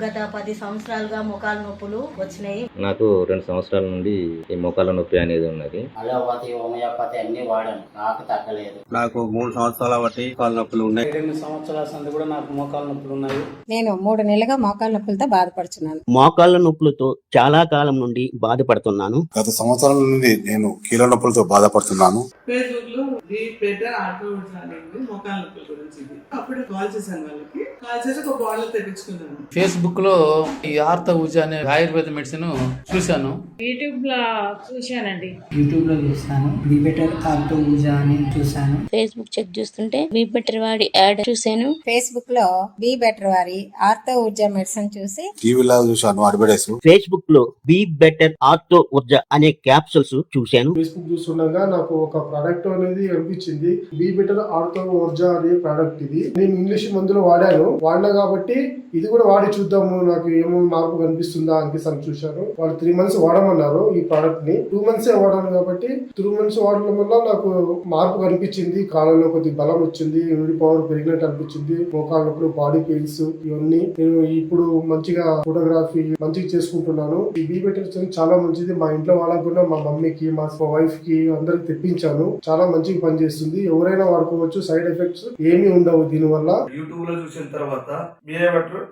గత 10 సంవత్సరాలుగా మోకాలు నొప్పులు వచ్చినాయి. నాకు 2 సంవత్సరాల నుండి ఈ మోకాళ్ళ నొప్పి అనేది ఉన్నది. అలోపతి హోమియోపతి అన్ని వాడాను, నాకు తగ్గలేదు. నాకు 3 సంవత్సరాల బట్టి కాళ్ళ నొప్పులు ఉన్నాయి. 2 సంవత్సరాల సంది కూడా నాకు మోకాళ్ళ నొప్పులు ఉన్నాయి. నేను 3 నెలలుగా మోకాళ్ళ నొప్పులతో బాధపడుతున్నాను. మోకాళ్ళ నొప్పులతో చాలా కాలం నుండి బాధపడుతున్నాను. గత సంవత్సరాల నుండి నేను కీళ్ళ నొప్పులతో బాధపడుతున్నాను. ఫేస్బుక్ లో బెటర్ ఆటోస్ అనేది మోకాళ్ళ నొప్పుల గురించి ఇది. అప్పుడు కాల్ చేశాను, వాళ్ళకి కాల్ చేసి ఒక బాటిల్ తెప్పించుకున్నాను. ఫేస్బుక్ లో ఈ ఆర్త ఊజ అనే ఆయుర్వేద మెడిసిన్ చూశాను. యూట్యూబ్ లో చూశానండి. యూట్యూబ్ లో చూసాను. బీ బెటర్ ఆర్తో ఊజ అని చూశాను. ఫేస్బుక్ చెక్ చేస్తుంటే బీ బెటర్ వాడి యాడ్ చూశాను. ఫేస్బుక్ లో బీ బెటర్ వారి ఆర్థో ఊర్జా మెడిసిన్ చూసి టీవీలో చూశాను అడ్వర్టైజ్. ఫేస్బుక్ లో బీ బెటర్ ఆర్థో ఊర్జా అనే క్యాప్సూల్స్ చూశాను. ఫేస్బుక్ చూస్తుండగా నాకు ఒక ప్రోడక్ట్ అనేది అనిపించింది. బీ బెటర్ ఆర్థో ఊర్జా అనే ప్రోడక్ట్ ఇది. నేను ఇంగ్లీష్ మందులు వాడినా కాబట్టి ఇది కూడా వాడి చూద్దాము, నాకు ఏమో మార్పు కనిపిస్తుందా అనిపిస్తాను చూశాను. వాళ్ళు 3 months వాడమన్నారు ఈ ప్రోడక్ట్ ని. 2 months వాడాను కాబట్టి 3 months వాడడం వల్ల నాకు మార్పు కనిపించింది. కాళ్ళలో కొద్ది బలం వచ్చింది, ఇమ్యూనిటీ పవర్ పెరిగినట్టు అనిపించింది. మోకాళ్ళ నొప్పులు, బాడీ పెయిన్స్ ఇవన్నీ నేను ఇప్పుడు మంచిగా ఫోటోగ్రఫీ మంచిగా చేసుకుంటున్నాను. ఈ బీ బెటర్ చాలా మంచిది. మా ఇంట్లో వాళ్ళకు కూడా, మా మమ్మీకి, మా వైఫ్ కి అందరికి తెప్పించాను. చాలా మంచిగా పనిచేస్తుంది. ఎవరైనా వాడుకోవచ్చు. సైడ్ ఎఫెక్ట్స్ ఏమీ ఉండవు దీని వల్ల. యూట్యూబ్ లో చూసిన తర్వాత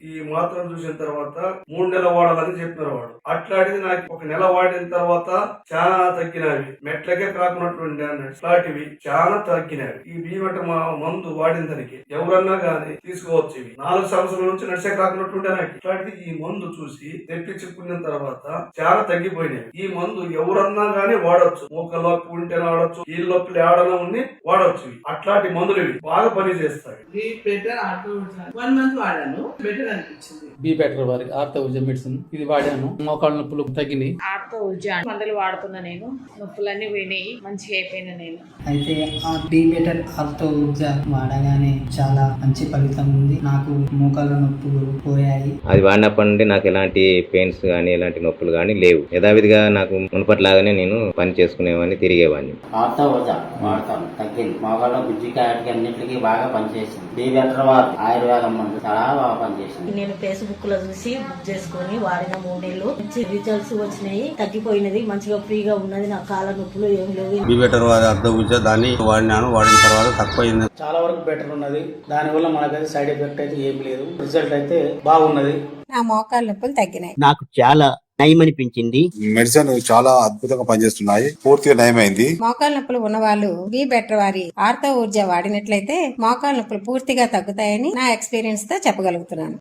ఈ మాత్రం చూసిన తర్వాత 3 నెలలు వాడాలని చెప్పినారు వాడు. అట్లాంటిది నాకు 1 నెల వాడిన తర్వాత చాలా తగ్గినవి, మెట్లకే కాకున్నటువంటి అట్లాంటివి చాలా తగ్గినవి. ఈ బీమట మందు వాడిన దానికి ఎవరన్నా గానీ తీసుకోవచ్చు. ఇవి 4 సంవత్సరాల నుంచి నడిచే కాకున్నట్టుండే నాకు. ఇట్లాంటిది ఈ మందు చూసి తెప్పించుకున్న తర్వాత చాలా తగ్గిపోయినాయి. ఈ మందు ఎవరన్నా గానీ వాడచ్చు. మోకాళ్ళ నొప్పి ఉంటేనే వాడచ్చు, ఈ నొప్పులు ఏడన ఉండి వాడచ్చు. అట్లాంటి మందులు ఇవి బాగా పని చేస్తాయి. బెటర్ ఆటో 1 month వాడాను, బెటర్ అనిపించింది. బీ బెటర్ వారి ఆర్త ఊజ మెడిసిన్ ఇది వాడాను. మోకాళ్ళ నొప్పులు తగ్గినాయి. ఆర్తో ఊజ మందులు వాడుతున్నా నేను. నొప్పులన్నీ పోయినాయి, మంచిగా అయిపోయినా నేను. అయితే ఆ బీ బెటర్ ఆర్తో ఊజ వాడగానే చాలా మంచి ఫలితం ఉంది. నాకు మోకాళ్ళ నొప్పులు పోయాయి. అది వాడినప్పటి నుండి నాకు ఎలాంటి పెయిన్స్ గానీ ఎలాంటి నొప్పులు గానీ లేవు. యథావిధిగా నాకు మునుపట్లాగానే నేను పని చేసుకునేవాడిని, తిరిగేవాడిని. ఆర్తో ఊజ వాడతాను, తగ్గింది. మోకాళ్ళ గుజ్జికాయకి అన్నిటికీ బాగా పనిచేసింది. బీ బెటర్ వారు ఆయుర్వేదం మందు చాలా బాగా పనిచేసింది. నేను ఫేస్బుక్ లో చూసి బుక్ చేసుకుని వాడిన 3 నెలలు మంచి రిజల్ట్స్ వచ్చినాయి. తగ్గిపోయినది, మంచిగా ఫ్రీగా ఉన్నది. నా కాళ్ళ నొప్పులు ఏం లేవు. బీ బెటర్ ఆర్థో ఊజా దాన్ని వాడినాను. వాడిన తర్వాత తక్కువైంది. చాలా వరకు బెటర్ ఉన్నది. దాని వల్ల మనకైతే సైడ్ ఎఫెక్ట్ అయితే ఏం లేదు. రిజల్ట్ అయితే బాగున్నది. నా మోకాళ్ళ నొప్పులు తగ్గినాయి. నాకు చాలా నయమనిపించింది. మెడిసిన్ చాలా అద్భుతంగా పనిచేస్తున్నాయి. పూర్తిగా నయమైంది. మోకాళ్ళ నొప్పులు ఉన్న వాళ్ళు బీ బెటర్ వారి ఆర్థో ఊర్జా వాడినట్లయితే మోకాళ్ళ నొప్పులు పూర్తిగా తగ్గుతాయని నా ఎక్స్పీరియన్స్ తో చెప్పగలుగుతున్నాను.